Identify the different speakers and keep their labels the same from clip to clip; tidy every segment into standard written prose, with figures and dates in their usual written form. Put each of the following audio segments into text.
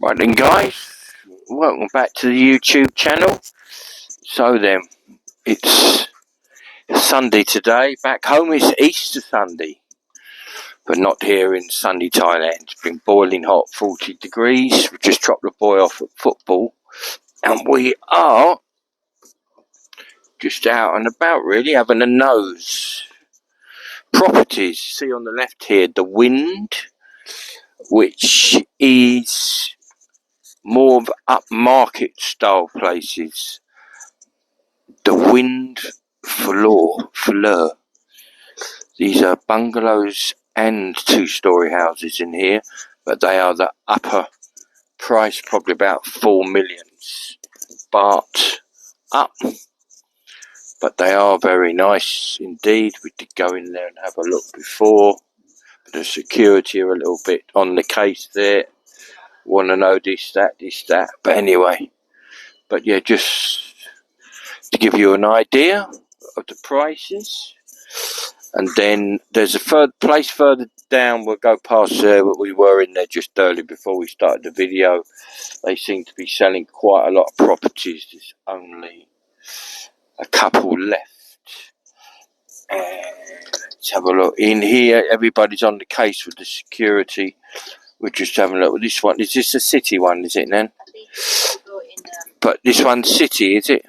Speaker 1: Right then guys, welcome back to the YouTube channel. So then, it's Sunday today. Back home it's Easter Sunday, but not here in sunny Thailand. It's been boiling hot, 40 degrees. We just dropped the boy off at football, and we are just out and about really, having a nose. Properties, see on the left here, the Wind, which is more of upmarket style places. The Wind Fleur. These are bungalows and two-storey houses in here, but they are the upper price, probably about 4 million baht up. But they are very nice indeed. We did go in there and have a look before. The security are a little bit on the case there. Want to know this, that. But anyway, but yeah, just to give you an idea of the prices. And then there's a place further down. We'll go past there, but we were in there just early before we started the video. They seem to be selling quite a lot of properties. There's only a couple left. And let's have a look. In here, everybody's on the case with the security. We're just having a look at this one. Is this a city one, is it then? But this one's city, is it?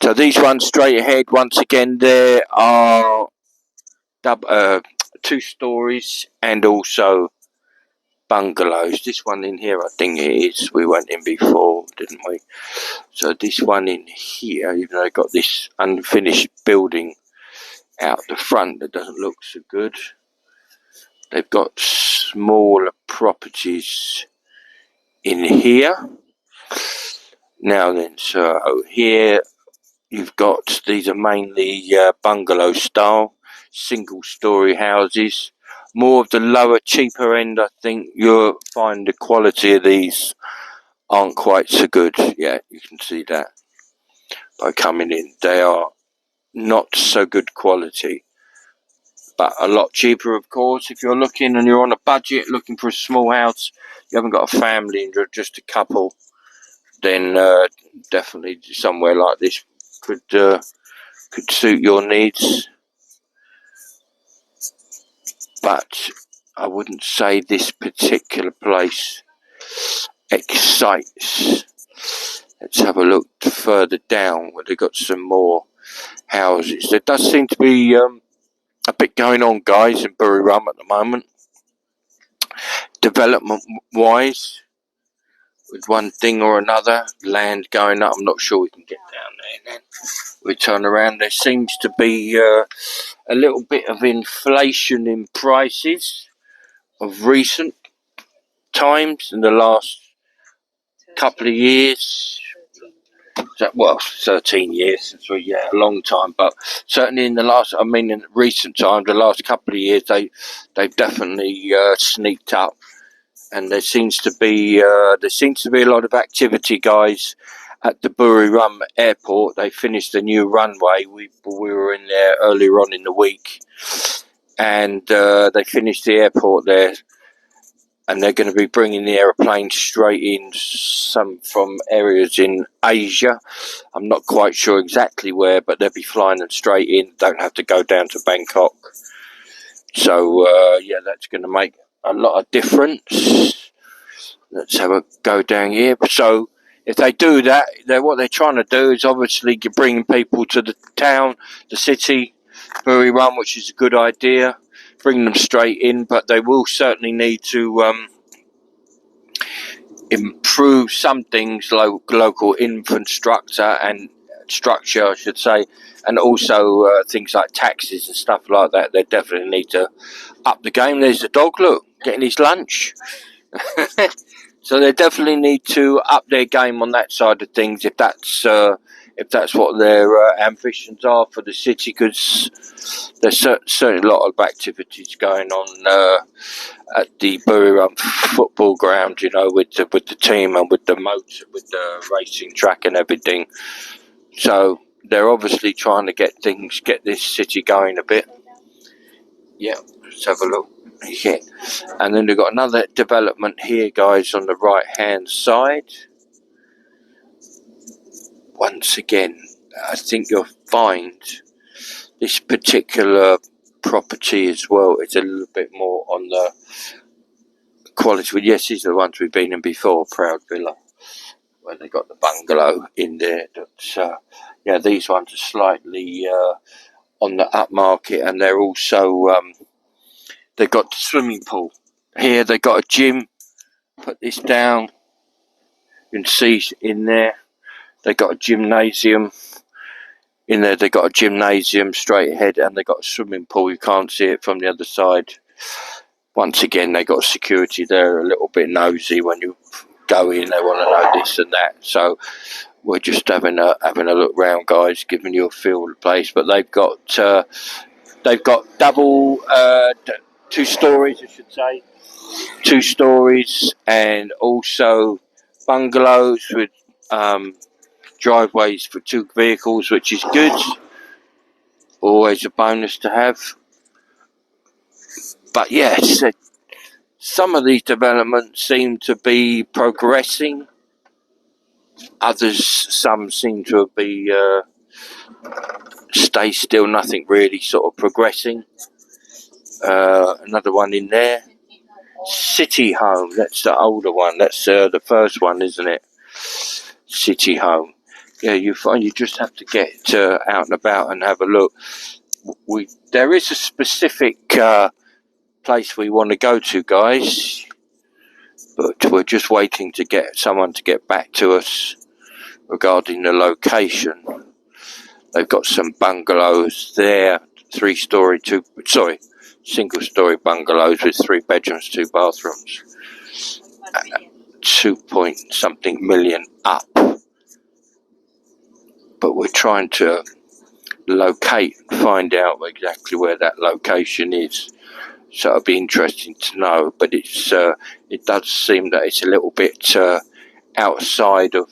Speaker 1: So these ones straight ahead, once again, there are two stories and also bungalows. This one in here, I think it is. We went in before, didn't we? So this one in here, even though they've got this unfinished building out the front that doesn't look so good. They've got smaller properties in here. Now then, so here you've got, these are mainly bungalow style, single story houses. More of the lower, cheaper end, I think you'll find the quality of these aren't quite so good. Yeah, you can see that by coming in. They are not so good quality, but a lot cheaper, of course. If you're looking and you're on a budget, looking for a small house, you haven't got a family and you're just a couple, then definitely somewhere like this could suit your needs. But I wouldn't say this particular place excites. Let's have a look further down where they've got some more houses. There does seem to be a bit going on, guys, in Buriram at the moment, development wise, with one thing or another, land going up. I'm not sure we can get down there then. We turn around, there seems to be a little bit of inflation in prices of recent times in the last couple of years. Well, 13 years since we, yeah, a long time, but certainly in the last, I mean, in recent times, the last couple of years, they've definitely sneaked up, and there seems to be a lot of activity, guys, at the Buriram airport. They finished the new runway. We were in there earlier on in the week, and they finished the airport there. And they're going to be bringing the aeroplanes straight in, some from areas in Asia. I'm not quite sure exactly where, but they'll be flying them straight in. Don't have to go down to Bangkok. So, yeah, that's going to make a lot of difference. Let's have a go down here. So, if they do that, what they're trying to do is obviously bring people to the town, the city, Buriram, which is a good idea. Bring them straight in, but they will certainly need to improve some things, local infrastructure and structure, I should say, and also things like taxes and stuff like that. They definitely need to up the game. There's the dog, look, getting his lunch. So they definitely need to up their game on that side of things, if that's what their ambitions are for the city, because there's certainly a lot of activities going on at the Buriram football ground, you know, with the team and with the motor, with the racing track and everything. So they're obviously trying to get this city going a bit. Yeah, let's have a look. Yeah, and then we've got another development here, guys, on the right hand side. Once again, I think you'll find this particular property as well. It's a little bit more on the quality. Well, yes, these are the ones we've been in before, Proud Villa, where they got the bungalow in there. But yeah, these ones are slightly on the upmarket, and they're also they've got the swimming pool here. They got a gym. Put this down. You can see in there. They got a gymnasium. In there, they got a gymnasium straight ahead, and they got a swimming pool. You can't see it from the other side. Once again, they got security there, a little bit nosy when you go in. They want to know this and that. So we're just having a look round, guys, giving you a feel of the place. But they've got double 2 stories, I should say, 2 stories, and also bungalows with driveways for 2 vehicles, which is good. Always a bonus to have. But yes, some of these developments seem to be progressing. Others, some seem to be stay still, nothing really sort of progressing. Another one in there. City Home, that's the older one. That's the first one, isn't it? City Home. Yeah, you find you just have to get out and about and have a look. There is a specific place we want to go to, guys, but we're just waiting to get someone to get back to us regarding the location. They've got some bungalows there, single-story bungalows with 3 bedrooms, 2 bathrooms, 2-point-something million up. But we're trying to locate and find out exactly where that location is. So it'll be interesting to know. But it does seem that it's a little bit outside of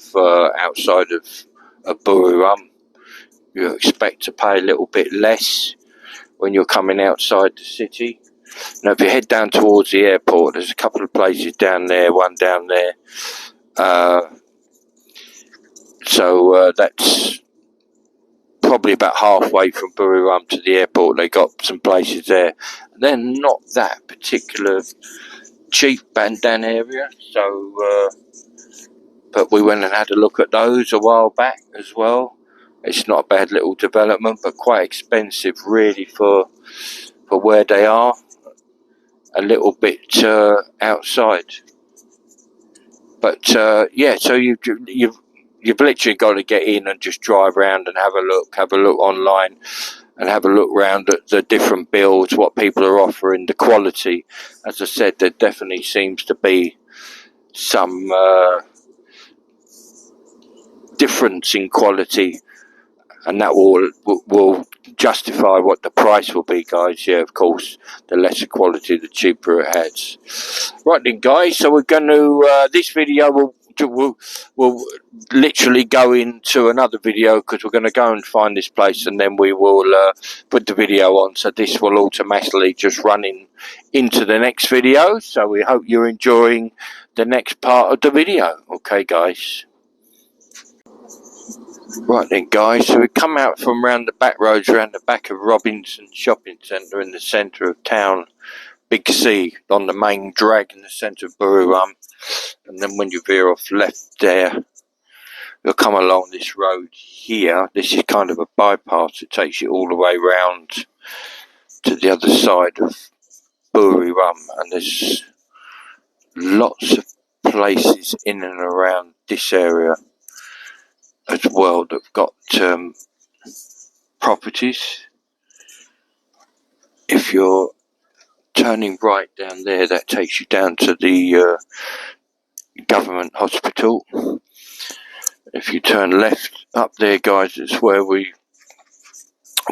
Speaker 1: Buriram. You expect to pay a little bit less when you're coming outside the city. Now, if you head down towards the airport, there's a couple of places down there, one down there. So that's probably about halfway from Buriram to the airport. They got some places there. They're not that particular cheap Bandan area. So, but we went and had a look at those a while back as well. It's not a bad little development, but quite expensive really for where they are. A little bit outside. But yeah, so you've literally got to get in and just drive around and have a look online, and have a look around at the different builds, what people are offering, the quality. As I said, there definitely seems to be some difference in quality, and that will justify what the price will be, guys. Yeah, of course, the lesser quality, the cheaper it has. Right then, guys, so we're going to this video will literally go into another video, because we're going to go and find this place, and then we will put the video on. So this will automatically just run into the next video. So we hope you're enjoying the next part of the video. Okay, guys. Right then, guys, so we come out from round the back roads, around the back of Robinson Shopping Centre in the centre of town, Big C, on the main drag in the centre of Buriram. And then when you veer off left there, you'll come along this road here. This is kind of a bypass. It takes you all the way round to the other side of Buriram. And there's lots of places in and around this area as well that've got properties. If you're turning right down there, that takes you down to the government hospital. If you turn left up there, guys, it's where we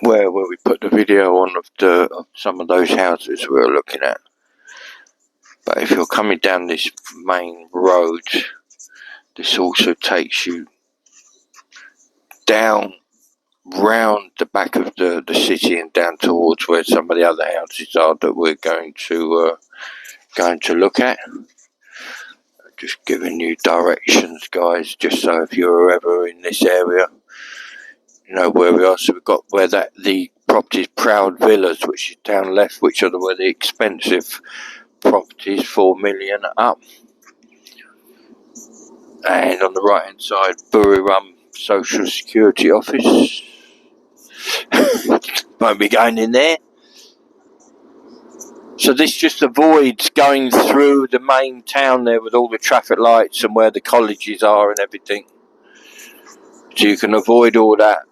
Speaker 1: put the video on of some of those houses we were looking at. But if you're coming down this main road, this also takes you down round the back of the city and down towards where some of the other houses are that we're going to look at. Just giving you directions, guys, just so if you're ever in this area, you know where we are. So we've got where the properties Proud Villas, which is down left, which are where the expensive properties, 4 million up. And on the right hand side, Buriram Social Security Office. Won't be going in there. So this just avoids going through the main town there with all the traffic lights and where the colleges are and everything. So you can avoid all that.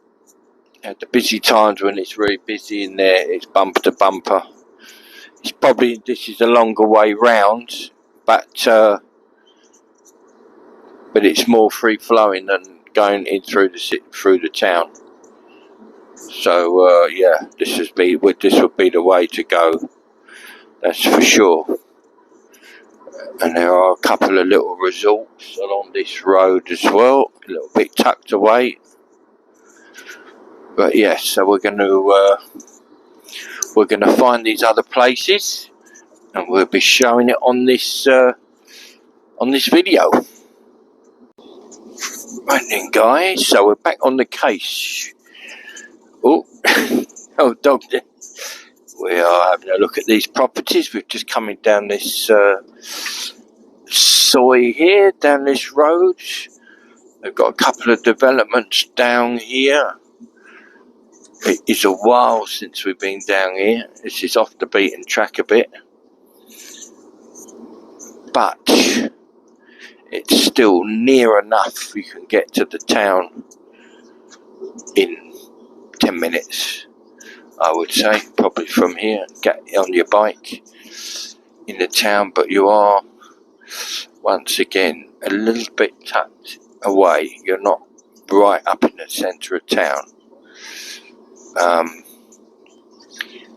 Speaker 1: At the busy times when it's really busy in there, it's bumper to bumper. It's probably, this is a longer way round, but it's more free flowing than going in through the town. So yeah, this would be the way to go. That's for sure. And there are a couple of little resorts along this road as well, a little bit tucked away. But yes, so we're going to find these other places, and we'll be showing it on this video. Right then, guys. So we're back on the case. Oh, oh, dog. We are having a look at these properties. We've just coming down this soy here, down this road. They've got a couple of developments down here. It is a while since we've been down here. This is off the beaten track a bit, but it's still near enough. You can get to the town in 10 minutes, I would say, probably from here. Get on your bike in the town, but you are once again a little bit tucked away. You're not right up in the centre of town.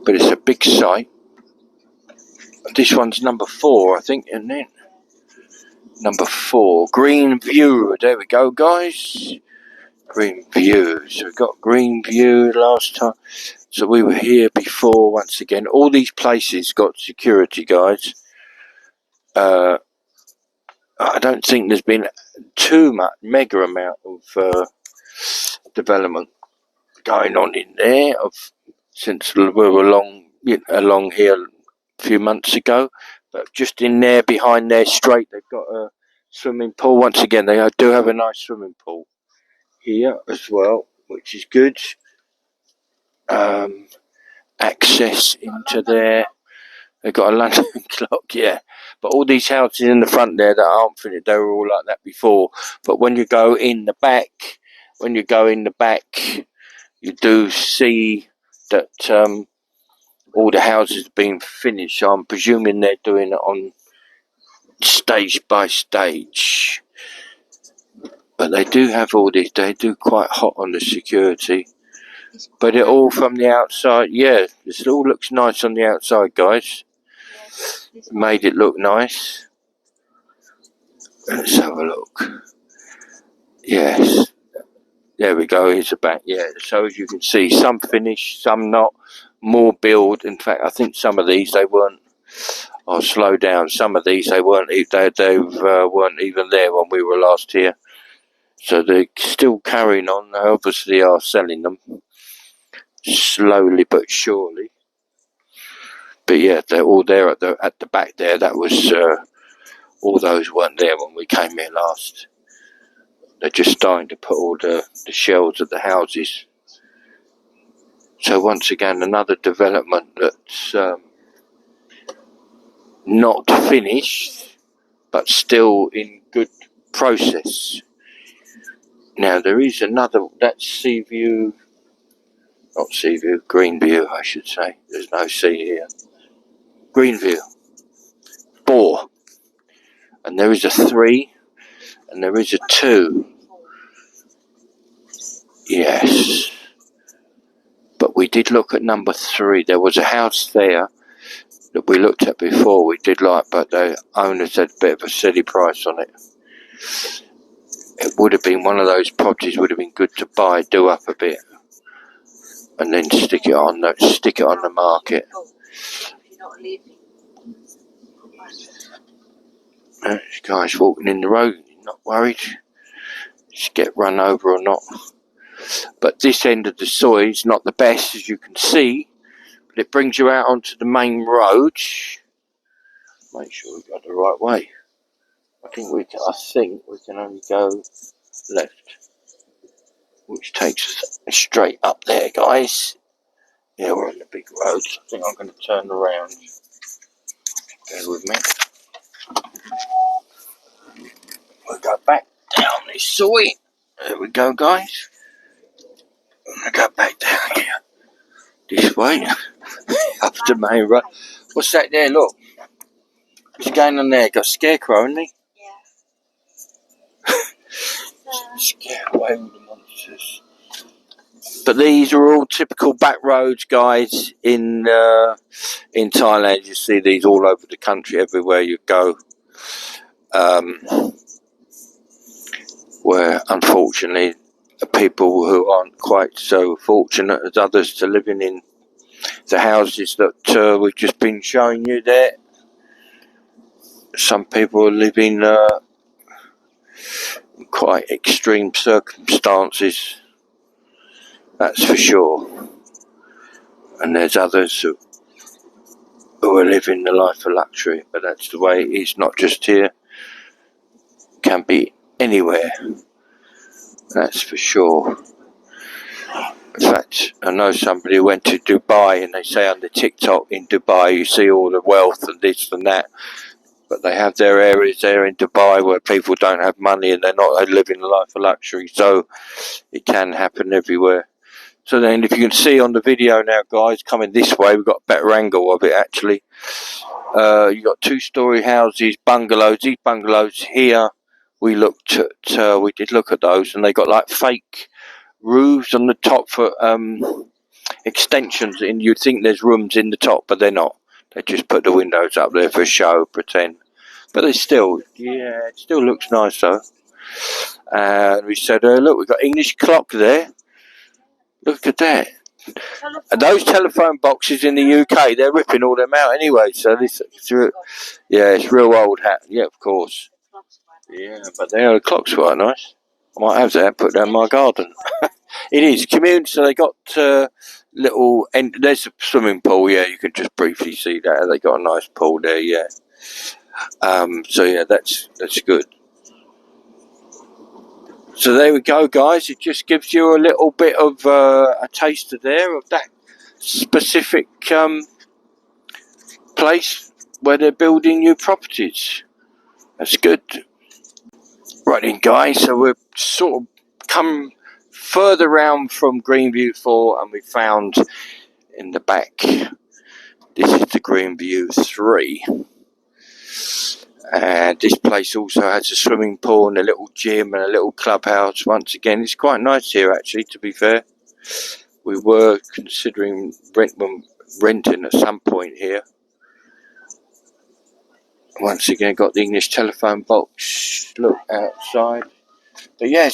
Speaker 1: But it's a big site. This one's number 4, I think, isn't it? Number 4, Green View. There we go, guys. Green View. So we got Green View last time. So we were here before. Once again, all these places got security, guys. I don't think there's been too much mega amount of development going on in there since we were along here a few months ago. But just in there, behind there, straight, they've got a swimming pool. Once again, they do have a nice swimming pool here as well, which is good. Access into there. They've got a London clock, yeah. But all these houses in the front there that aren't finished, they were all like that before. But when you go in the back, you do see that all the houses have been finished. So I'm presuming they're doing it on stage by stage. But they do have all this. They do quite hot on the security. But it all from the outside. Yeah, this all looks nice on the outside, guys. Made it look nice. Let's have a look. Yes. There we go, here's the back. Yeah, so as you can see, some finished, some not. More build. In fact, I think some of these, they weren't. I'll slow down. Some of these, they weren't even there when we were last here. So they're still carrying on. They obviously are selling them. Slowly but surely. But yeah, they're all there at the back there. That was all those weren't there when we came here last. They're just starting to put all the shells of the houses. So once again, another development that's not finished, but still in good process. Now there is another. That's Seaview. Not Seaview, Greenview, I should say. There's no sea here. Greenview. 4. And there is a 3. And there is a 2. Yes. But we did look at number 3. There was a house there that we looked at before. We did like, but the owner said a bit of a silly price on it. It would have been one of those properties would have been good to buy, do up a bit. and then stick it on the market. This guy's walking in the road, not worried. Just get run over or not. But this end of the soy is not the best, as you can see. But it brings you out onto the main road. Make sure we go the right way. I think we can only go left, which takes us straight up there, guys. Yeah, we're on the big road. I think I'm going to turn around. Bear with me. We'll go back down this soy. There we go, guys. I'm going to go back down here. This way. Up the main road. What's that there? Look. What's going on there? Got a scarecrow, hasn't he? Yeah. Scare away all the monsters. But these are all typical back roads, guys, in Thailand. You see these all over the country, everywhere you go. Where, unfortunately, the people who aren't quite so fortunate as others to living in the houses that we've just been showing you there. Some people are living in quite extreme circumstances, that's for sure. And there's others who are living the life of luxury, but that's the way it is, not just here. Can be anywhere, that's for sure. In fact, I know somebody who went to Dubai, and they say on the TikTok in Dubai you see all the wealth and this and that, but they have their areas there in Dubai where people don't have money and they're not living a life of luxury, so it can happen everywhere. So then, if you can see on the video now, guys, coming this way, we've got a better angle of it actually. You've got 2-story houses, bungalows. These bungalows here, we did look at those, and they got like fake roofs on the top for extensions, and you'd think there's rooms in the top, but they're not. They just put the windows up there for show, pretend. But it still looks nice though. And we said, look, we've got English clock there. Look at that. And those telephone boxes in the UK, they're ripping all them out anyway. So this, it's real old hat. Yeah, of course. Yeah, but the clock's quite nice. I might have that, put that in my garden. It is community, so they got there's a swimming pool. Yeah, you can just briefly see that. They got a nice pool there. Yeah. So yeah, that's good. So there we go, guys. It just gives you a little bit of a taster there of that specific place where they're building new properties. That's good. Right then, guys. So we've sort of come further round from Greenview 4, and we found in the back. This is the Greenview 3. And this place also has a swimming pool and a little gym and a little clubhouse. Once again, it's quite nice here actually, to be fair. We were considering renting at some point here. Once again, got the English telephone box. Look outside. But yeah,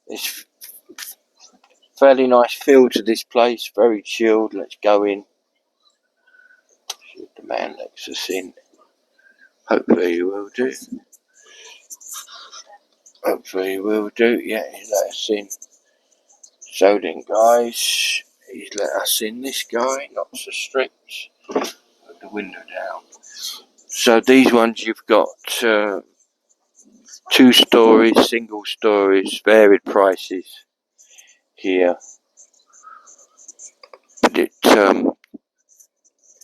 Speaker 1: it's fairly nice feel to this place. Very chilled. Let's go in. See if the man lets us in. Hopefully he will do. Yeah, he let us in. So then, guys, he's let us in. This guy, not so strict. Put the window down. So these ones you've got 2 stories, single stories, varied prices here. But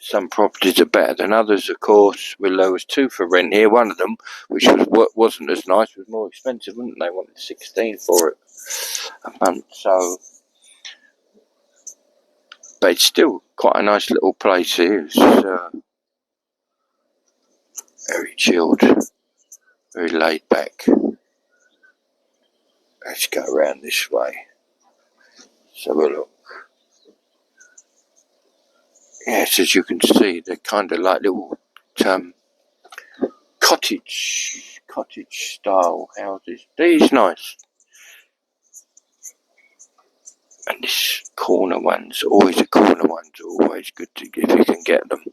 Speaker 1: some properties are better than others, of course. There was 2 for rent here. One of them, which wasn't as nice, was more expensive, wasn't they? Wanted 16 for it a month. So, but it's still quite a nice little place here. It's very chilled, very laid back. Let's go around this way. So we'll look. Yes, as you can see, they're kind of like little cottage style houses. These nice. And this corner ones, always the corner ones, always good to if you can get them.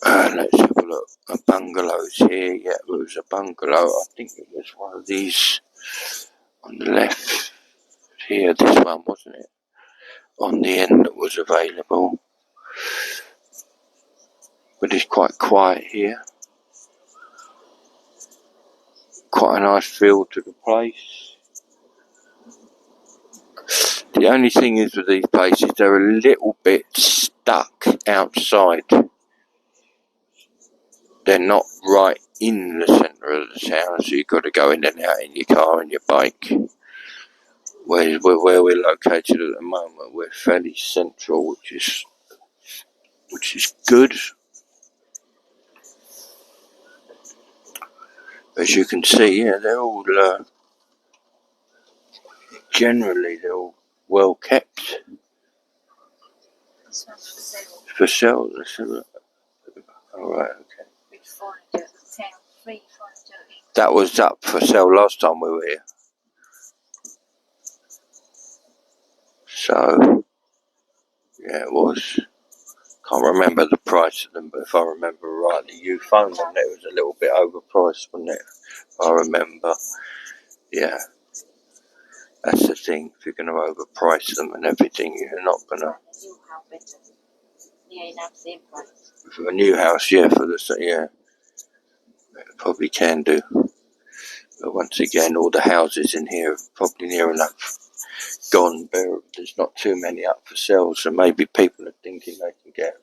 Speaker 1: Let's have a look. A bungalow's here. Yeah, it was a bungalow. I think it was one of these on the left here. This one, wasn't it? On the end that was available. But it's quite quiet here. Quite a nice feel to the place. The only thing is with these places, they're a little bit stuck outside. They're not right in the centre of the town, so you've got to go in and out in your car and your bike. Where we're located at the moment, we're fairly central, which is good. As you can see, yeah, they're all generally they're all well kept.
Speaker 2: This one's for sale.
Speaker 1: For sale, let's have a look. Alright, okay.
Speaker 2: With furniture, 10 free furniture.
Speaker 1: That was up for sale last time we were here. So, yeah, it was. Can't remember the price of them, but if I remember rightly, you phoned them, it was a little bit overpriced, wasn't it? If I remember. Yeah. That's the thing. If you're going to overprice them and everything, you're not going to.
Speaker 2: You have better. Yeah, enough same price.
Speaker 1: For a new house, yeah, yeah. It probably can do. But once again, all the houses in here are probably near enough gone. There's not too many up for sale, so maybe people are thinking they can get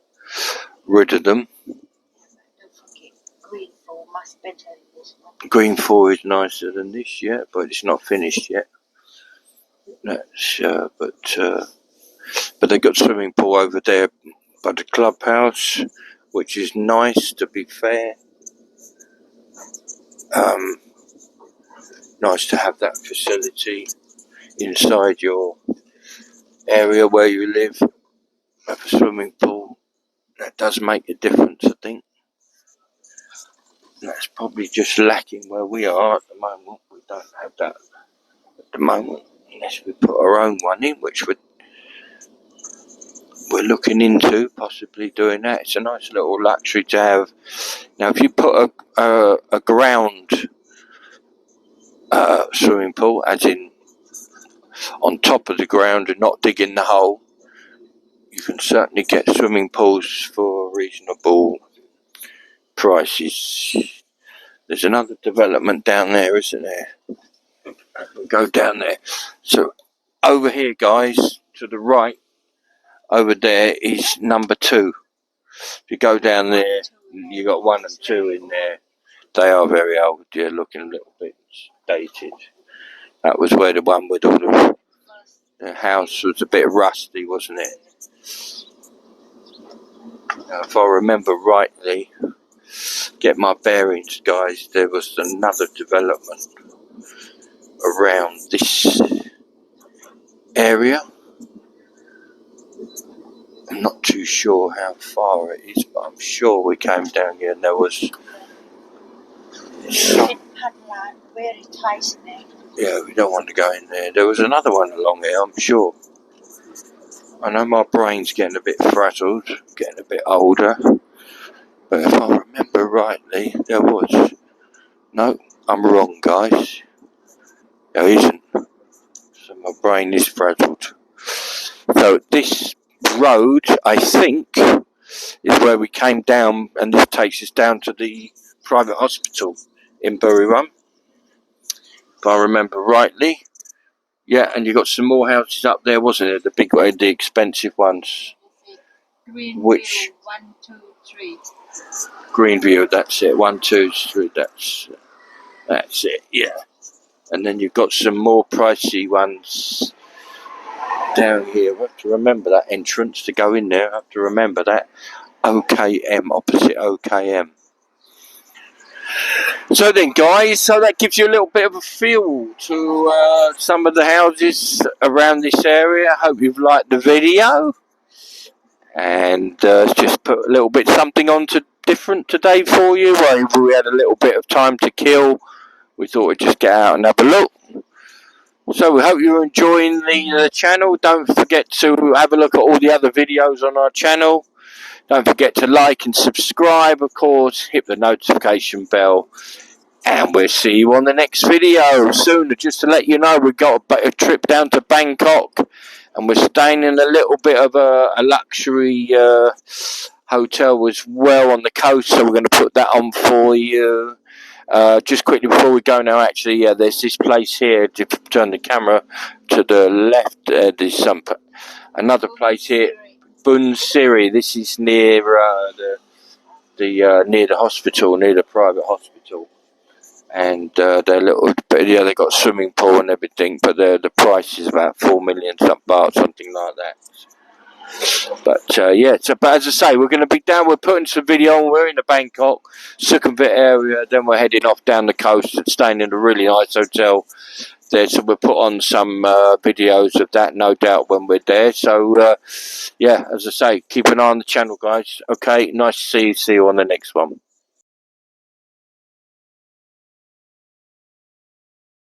Speaker 1: rid of them.
Speaker 2: Don't forget, green for much better than this one.
Speaker 1: Green 4 is nicer than this, yeah, but it's not finished yet. That's, but they got swimming pool over there by the clubhouse, which is nice, to be fair. Nice to have that facility inside your area where you live. Have a swimming pool. That does make a difference, I think. And that's probably just lacking where we are at the moment. We don't have that at the moment, unless we put our own one in, which we're looking into possibly doing that. It's a nice little luxury to have. Now, if you put a ground swimming pool, as in on top of the ground and not digging the hole, you can certainly get swimming pools for reasonable prices. There's another development down there, isn't there? We'll go down there. So over here, guys, to the right, over there is number 2. If you go down there, you got 1 and 2 in there. They are very old, yeah, looking a little bit dated. That was where the one with all the house was a bit rusty, wasn't it? Now, if I remember rightly, get my bearings, guys, there was another development around this area. I'm not too sure how far it is, but I'm sure we came down here and there was
Speaker 2: Very tight there.
Speaker 1: yeah, we don't want to go in there. There was another one along here, I'm sure. I know my brain's getting a bit frazzled, getting a bit older, but if I remember rightly, there was. No, I'm wrong, guys. There isn't. So my brain is frazzled. So this road, I think, is where we came down, and this takes us down to the private hospital in Buriram, if I remember rightly. Yeah, and you got some more houses up there, wasn't it? The big way, the expensive ones.
Speaker 2: Green
Speaker 1: Which?
Speaker 2: 1, 2, 3.
Speaker 1: Greenview, that's it. 1, 2, 3. That's it. Yeah. And then you've got some more pricey ones down here. We have to remember that entrance to go in there. I have to remember that. OKM, opposite OKM. So then, guys, so that gives you a little bit of a feel to some of the houses around this area. Hope you've liked the video. And just put a little bit something on to different today for you. Well, we had a little bit of time to kill. We thought we'd just get out and have a look. So we hope you're enjoying the channel. Don't forget to have a look at all the other videos on our channel. Don't forget to like and subscribe, of course. Hit the notification bell. And we'll see you on the next video soon. Just to let you know, we've got a trip down to Bangkok. And we're staying in a little bit of a luxury hotel as well on the coast. So we're going to put that on for you. Just quickly before we go now, actually, there's this place here. If you turn the camera to the left, there's another place here, Bun Siri. This is near near the hospital, near the private hospital, and they're little. But yeah, they got swimming pool and everything, but the price is about 4 million baht, something like that. But yeah, but as I say, we're going to be down. We're putting some video on. We're in the Bangkok, Sukhumvit area. Then we're heading off down the coast and staying in a really nice hotel there. So we'll put on some videos of that, no doubt, when we're there. So yeah, as I say, keep an eye on the channel, guys. Okay, nice to see you. See you on the next one.